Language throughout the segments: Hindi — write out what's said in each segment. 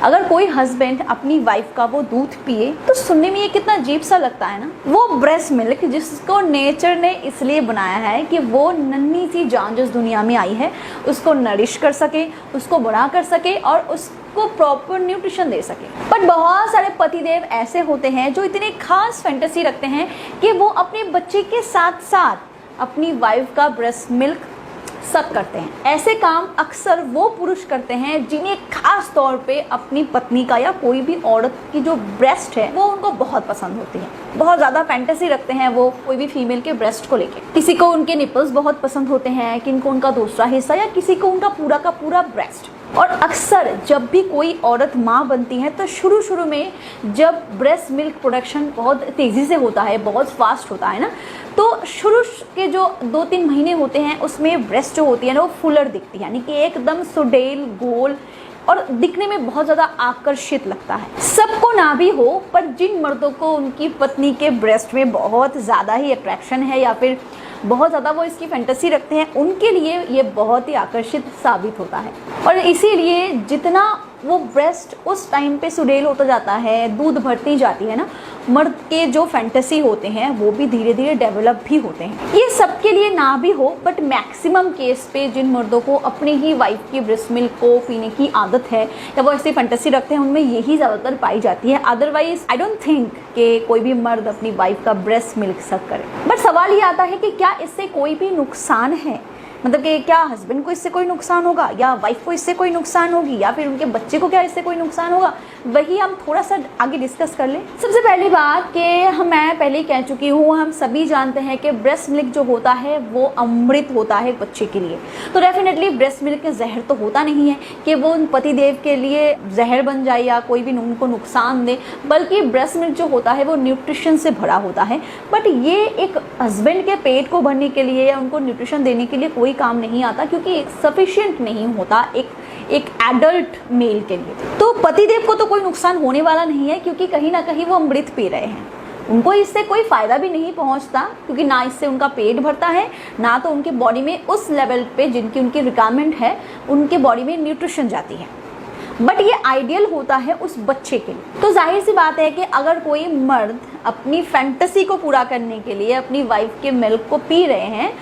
अगर कोई हस्बैंड अपनी वाइफ का वो दूध पिए तो सुनने में ये कितना अजीब सा लगता है ना। वो ब्रेस्ट मिल्क जिसको नेचर ने इसलिए बनाया है कि वो नन्ही सी जान जो इस दुनिया में आई है उसको नरिश कर सके, उसको बड़ा कर सके और उसको प्रॉपर न्यूट्रिशन दे सके। पर बहुत सारे पतिदेव ऐसे होते हैं जो इतने खास फैंटेसी रखते हैं कि वो अपने बच्चे के साथ साथ अपनी वाइफ का ब्रेस्ट मिल्क सक करते हैं। ऐसे काम अक्सर वो पुरुष करते हैं जिन्हें खास तौर पे अपनी पत्नी का या कोई भी औरत की जो ब्रेस्ट है वो उनको बहुत पसंद होती है। बहुत ज़्यादा फैंटेसी रखते हैं वो कोई भी फीमेल के ब्रेस्ट को लेके। किसी को उनके निपल्स बहुत पसंद होते हैं, किनको उनका दूसरा हिस्सा या किसी को उनका पूरा का पूरा ब्रेस्ट। और अक्सर जब भी कोई औरत माँ बनती है तो शुरू में जब ब्रेस्ट मिल्क प्रोडक्शन बहुत तेज़ी से होता है, बहुत फास्ट होता है ना, तो शुरू के जो 2-3 महीने होते हैं उसमें ब्रेस्ट जो होती है ना वो फुलर दिखती है, यानी कि एकदम सुडेल गोल और दिखने में बहुत ज़्यादा आकर्षित लगता है। सबको ना भी हो, पर जिन मर्दों को उनकी पत्नी के ब्रेस्ट में बहुत ज़्यादा ही अट्रैक्शन है या फिर बहुत ज़्यादा वो इसकी फैंटेसी रखते हैं, उनके लिए ये बहुत ही आकर्षित साबित होता है। और इसीलिए जितना वो ब्रेस्ट उस टाइम पे सुडेल होता जाता है, दूध भरती जाती है ना, मर्द के जो फैंटेसी होते हैं वो भी धीरे धीरे डेवलप भी होते हैं। ये सबके लिए ना भी हो, बट मैक्सिमम केस पे जिन मर्दों को अपनी ही वाइफ की ब्रेस्ट मिल्क को पीने की आदत है या वो ऐसी फैंटेसी रखते हैं, उनमें यही ज़्यादातर पाई जाती है। अदरवाइज आई डोंट थिंक कि कोई भी मर्द अपनी वाइफ का ब्रेस्ट मिल्क सक करे। बट सवाल ये आता है कि क्या इससे कोई भी नुकसान है, मतलब कि क्या हस्बैंड को इससे कोई नुकसान होगा या वाइफ को इससे कोई नुकसान होगी या फिर उनके बच्चे को क्या इससे कोई नुकसान होगा, वही हम थोड़ा सा आगे डिस्कस कर लें। सबसे पहली बात कि मैं पहले ही कह चुकी हूँ, हम सभी जानते हैं कि ब्रेस्ट मिल्क जो होता है वो अमृत होता है बच्चे के लिए। तो डेफिनेटली ब्रेस्ट मिल्क जहर तो होता नहीं है कि वो उन पतिदेव के लिए जहर बन जाए या कोई भी उनको नुकसान दे, बल्कि ब्रेस्ट मिल्क जो होता है वो न्यूट्रिशन से भरा होता है। बट ये एक हस्बैंड के पेट को भरने के लिए या उनको न्यूट्रिशन देने के लिए कोई काम नहीं आता, क्योंकि सफिशिएंट नहीं होता एक एडल्ट मेल के लिए। तो पतिदेव को तो कोई नुकसान होने वाला नहीं है, क्योंकि कहीं ना कहीं वो अमृत पी रहे हैं। उनको इससे कोई फ़ायदा भी नहीं पहुंचता, क्योंकि ना इससे उनका पेट भरता है, ना तो उनके बॉडी में उस लेवल पे जिनकी उनकी रिक्वायरमेंट है उनके बॉडी में न्यूट्रिशन जाती है। बट ये आइडियल होता है उस बच्चे के लिए। तो जाहिर सी बात है कि अगर कोई मर्द अपनी फैंटेसी को पूरा करने के लिए अपनी वाइफ के मिल्क को पी रहे हैं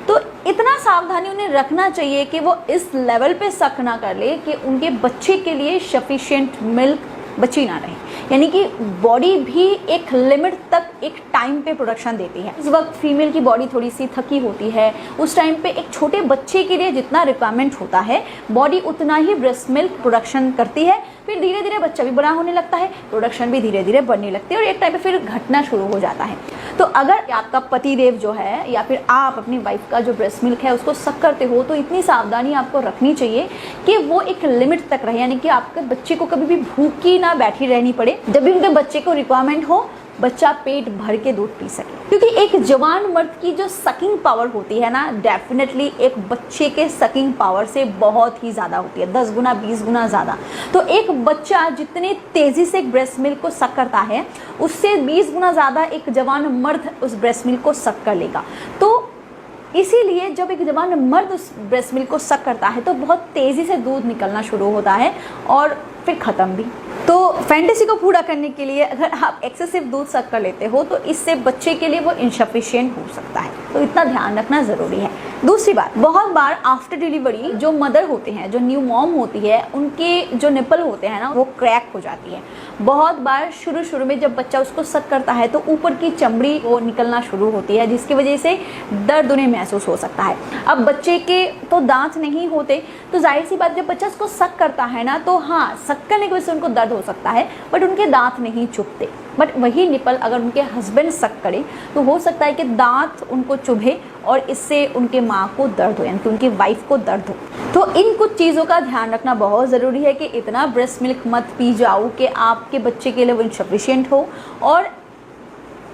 तो इतना सावधानी उन्हें रखना चाहिए कि वो इस लेवल पे शक ना कर ले कि उनके बच्चे के लिए सफिशिएंट मिल्क बची ना रहे, यानी कि बॉडी भी एक लिमिट तक एक टाइम पे प्रोडक्शन देती है। इस वक्त फीमेल की बॉडी थोड़ी सी थकी होती है, उस टाइम पे एक छोटे बच्चे के लिए जितना रिक्वायरमेंट होता है बॉडी उतना ही ब्रेस्ट मिल्क प्रोडक्शन करती है। फिर धीरे धीरे बच्चा भी बड़ा होने लगता है, प्रोडक्शन भी धीरे धीरे बढ़ने लगती है और एक टाइम पे फिर घटना शुरू हो जाता है। तो अगर आपका पतिदेव जो है या फिर आप अपनी वाइफ का जो ब्रेस्ट मिल्क है उसको सक करते हो तो इतनी सावधानी आपको रखनी चाहिए कि वो एक लिमिट तक रहे, यानी कि आपके बच्चे को कभी भी भूखी ना बैठी रहनी पड़े। जब भी उनके बच्चे को रिक्वायरमेंट हो बच्चा पेट भर के दूध पी सके, क्योंकि एक जवान मर्द की जो सकिंग पावर होती है ना, डेफिनेटली एक बच्चे के सकिंग पावर से बहुत ही ज़्यादा होती है, 10 गुना 20 गुना ज़्यादा। तो एक बच्चा जितने तेज़ी से एक ब्रेस्ट मिल्क को सक करता है उससे 20 गुना ज़्यादा एक जवान मर्द उस ब्रेस्ट मिल्क को सक कर लेगा। तो इसीलिए जब एक जवान मर्द उस ब्रेस्ट मिल्क को सक करता है तो बहुत तेज़ी से दूध निकलना शुरू होता है और फिर ख़त्म भी। तो फैंटेसी को पूरा करने के लिए अगर आप एक्सेसिव दूध सक कर लेते हो तो इससे बच्चे के लिए वो इनसफिशिएंट हो सकता है, तो इतना ध्यान रखना ज़रूरी है। दूसरी बात, बहुत बार आफ्टर डिलीवरी जो मदर होते हैं, जो न्यू मॉम होती है, उनके जो निपल होते हैं ना वो क्रैक हो जाती है। बहुत बार शुरू में जब बच्चा उसको सक करता है तो ऊपर की चमड़ी वो निकलना शुरू होती है, जिसकी वजह से दर्द उन्हें महसूस हो सकता है। अब बच्चे के तो दांत नहीं होते, तो जाहिर सी बात जब बच्चा उसको सक करता है ना तो हाँ, सक करने की वजह से उनको दर्द हो सकता है, बट उनके दांत नहीं चुभते। बट वही निपल अगर उनके हस्बैंड सक करे तो हो सकता है कि दांत उनको चुभे और इससे उनके माँ को दर्द हो, यानी कि उनकी वाइफ को दर्द हो। तो इन कुछ चीज़ों का ध्यान रखना बहुत ज़रूरी है कि इतना ब्रेस्ट मिल्क मत पी जाओ कि आपके बच्चे के लिए वो इनसफिशिएंट हो और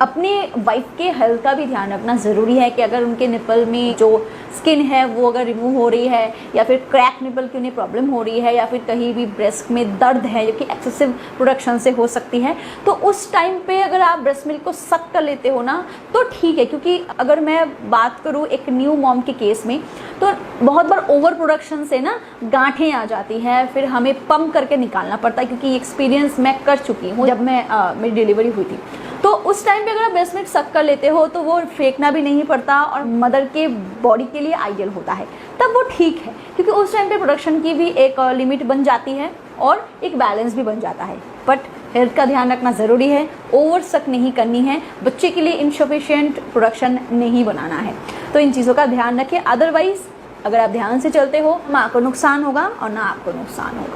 अपने वाइफ के हेल्थ का भी ध्यान रखना ज़रूरी है कि अगर उनके निपल में जो स्किन है वो अगर रिमूव हो रही है या फिर क्रैक निपल की उन्हें प्रॉब्लम हो रही है या फिर कहीं भी ब्रेस्ट में दर्द है जो कि एक्सेसिव प्रोडक्शन से हो सकती है, तो उस टाइम पे अगर आप ब्रेस्ट मिल्क को सक कर लेते हो ना तो ठीक है। क्योंकि अगर मैं बात करूँ एक न्यू मॉम के केस में, तो बहुत बार ओवर प्रोडक्शन से ना गांठें आ जाती है, फिर हमें पंप करके निकालना पड़ता है। क्योंकि एक्सपीरियंस मैं कर चुकी हूँ जब मेरी डिलीवरी हुई थी। तो उस टाइम पे अगर आप ब्रेस्ट मिल्क सक कर लेते हो तो वो फेंकना भी नहीं पड़ता और मदर के बॉडी के लिए आइडियल होता है, तब वो ठीक है। क्योंकि उस टाइम पे प्रोडक्शन की भी एक लिमिट बन जाती है और एक बैलेंस भी बन जाता है। बट हेल्थ का ध्यान रखना ज़रूरी है, ओवर सक नहीं करनी है, बच्चे के लिए इनसफिशिएंट प्रोडक्शन नहीं बनाना है। तो इन चीज़ों का ध्यान रखें, अदरवाइज अगर आप ध्यान से चलते हो माँ को नुकसान होगा और ना आपको नुकसान होगा।